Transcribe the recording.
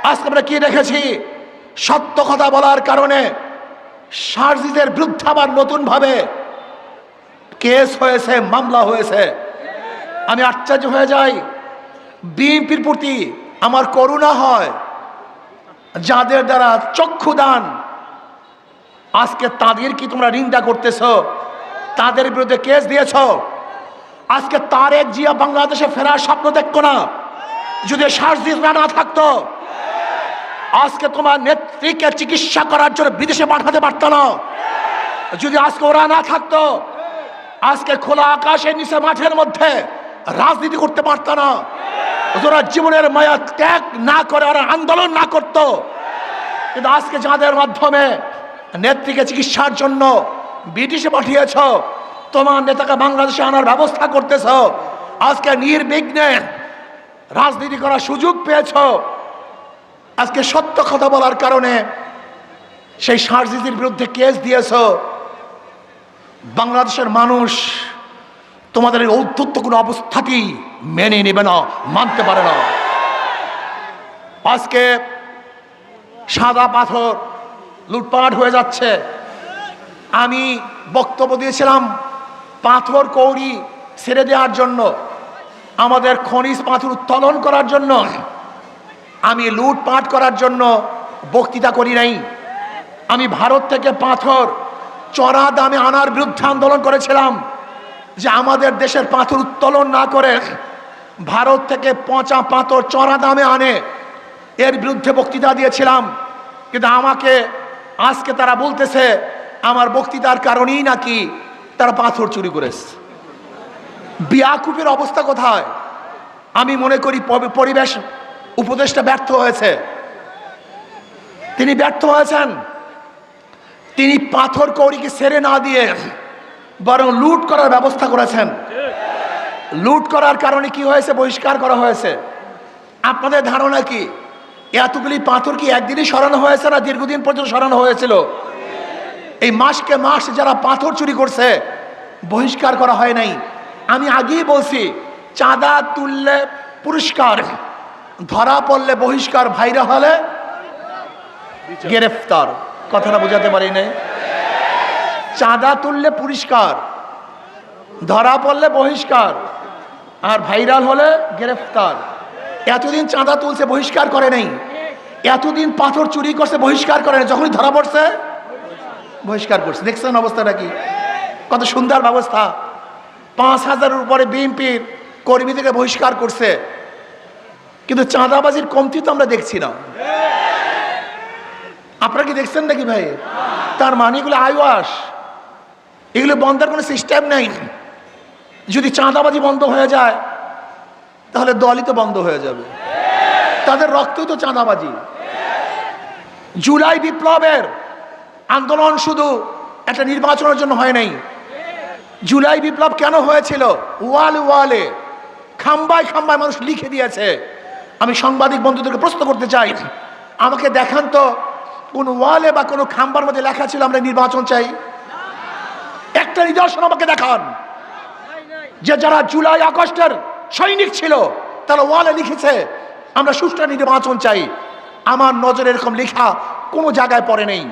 আজকে আমরা কি দেখেছি, সত্য কথা বলার কারণে সারজিদের বিরুদ্ধে আবার নতুন ভাবে কেস হয়েছে, মামলা হয়েছে। আমি আশ্চর্য হয়ে যাই, বিএনপির প্রতি আমার করুণা হয়, যাদের দ্বারা চক্ষুদান, আজকে তাদের কি তোমরা নিন্দা করতেছ, তাদের বিরুদ্ধে কেস দিয়েছ। আজকে তারেক জিয়া বাংলাদেশে ফেরার স্বপ্ন দেখতো না যদি সারজিদরা না থাকতো। আজকে তোমার নেত্রীকে চিকিৎসা করার জন্য বিদেশে পাঠাতে পারত না যদি আজকে ওরা না থাকতো। আজকে খোলা আকাশের নিচে মাঠের মধ্যে রাজনীতি করতে পারত না। ওরা জীবনের মায়া ত্যাগ না করে ওরা আন্দোলন না করত। কিন্তু আজকে যাদের মাধ্যমে নেত্রীকে চিকিৎসার জন্য ব্রিটিশে পাঠিয়েছ, তোমার নেতাকে বাংলাদেশে আনার ব্যবস্থা করতেছ, আজকে নির্বিঘ্নে রাজনীতি করার সুযোগ পেয়েছ। আজকে সত্য কথা বলার কারণে সেই সারজিদের বিরুদ্ধে কেস দিয়েছ। বাংলাদেশের মানুষ তোমাদের এই ঔদ্ধত্য কোনো অবস্থাতেই মেনে নেবে না, মানতে পারে না। আজকে সাদা পাথর লুটপাট হয়ে যাচ্ছে। আমি বক্তব্য দিয়েছিলাম পাথর কৌড়ি ছেড়ে দেওয়ার জন্য, আমাদের খনিজ পাথর উত্তোলন করার জন্য। আমি লুটপাট করার জন্য বক্তৃতা করি নাই। আমি ভারত থেকে পাথর চড়া দামে আনার বিরুদ্ধে আন্দোলন করেছিলাম, যে আমাদের দেশের পাথর উত্তোলন না করে ভারত থেকে পচা পাথর চড়া দামে আনে, এর বিরুদ্ধে বক্তৃতা দিয়েছিলাম। কিন্তু আমাকে আজকে তারা বলতেছে আমার বক্তৃতার কারণেই নাকি তারা পাথর চুরি করেছে। বিয়াকুবের অবস্থা কোথায়? আমি মনে করি পরিবেশ উপদেষ্টা ব্যর্থ হয়েছে। তিনি ব্যর্থ হয়েছেন। তিনি পাথর কৌড়িকে ছেড়ে না দিয়ে বরং লুট করার ব্যবস্থা করেছেন। লুট করার কারণে কি হয়েছে? বহিষ্কার করা হয়েছে। আপনাদের ধারণা কি এতগুলি পাথর কি একদিনই সরানো হয়েছে না দীর্ঘদিন পর্যন্ত সরানো হয়েছিল? এই মাসকে মাস যারা পাথর চুরি করছে বহিষ্কার করা হয় নাই। আমি আগেই বলছি, চাঁদা তুললে পুরস্কার, ধরা পড়লে বহিষ্কার, ভাইরা হলে গ্রেফতার। কথাটা বোঝাতে পারি নাই? চাঁদা তুললে পুরস্কার, ধরা পড়লে বহিষ্কার, আর ভাইরাল হলে গ্রেফতার। এতদিন চাঁদা তুলছে, বহিষ্কার করে নাই। এতদিন পাথর চুরি করছে, বহিষ্কার করে নাই। যখনই ধরা পড়ছে বহিষ্কার করছে। দেখছেন অবস্থাটা কি? কত সুন্দর ব্যবস্থা। ৫,০০০-এর উপরে বিএনপির কর্মীদেরকে বহিষ্কার করছে, কিন্তু চাঁদাবাজির কমতি তো আমরা দেখছি না। আপনারা কি দেখছেন নাকি ভাই? তার মানে এগুলো আইওয়াস, এগুলো বন্ধের কোনো সিস্টেম নেই। যদি চাঁদাবাজি বন্ধ হয়ে যায় তাহলে দলই তো বন্ধ হয়ে যাবে। তাদের রক্তই তো চাঁদাবাজি। জুলাই বিপ্লবের আন্দোলন শুধু একটা নির্বাচনের জন্য হয় নাই। জুলাই বিপ্লব কেন হয়েছিল? ওয়ালে ওয়ালে, খাম্বায় খাম্বায় মানুষ লিখে দিয়েছে। আমি সাংবাদিক বন্ধুদেরকে প্রশ্ন করতে চাই, আমাকে দেখান তো কোন ওয়ালে বা কোনো খাম্বার মধ্যে লেখা ছিল আমরা নির্বাচন চাই? একটা নিদর্শন আমাকে দেখান যে যারা জুলাই আগস্টের সৈনিক ছিল তারা ওয়ালে লিখেছে আমরা সুষ্ঠু নির্বাচন চাই। আমার নজরে এরকম লেখা কোনো জায়গায় পড়ে নেই।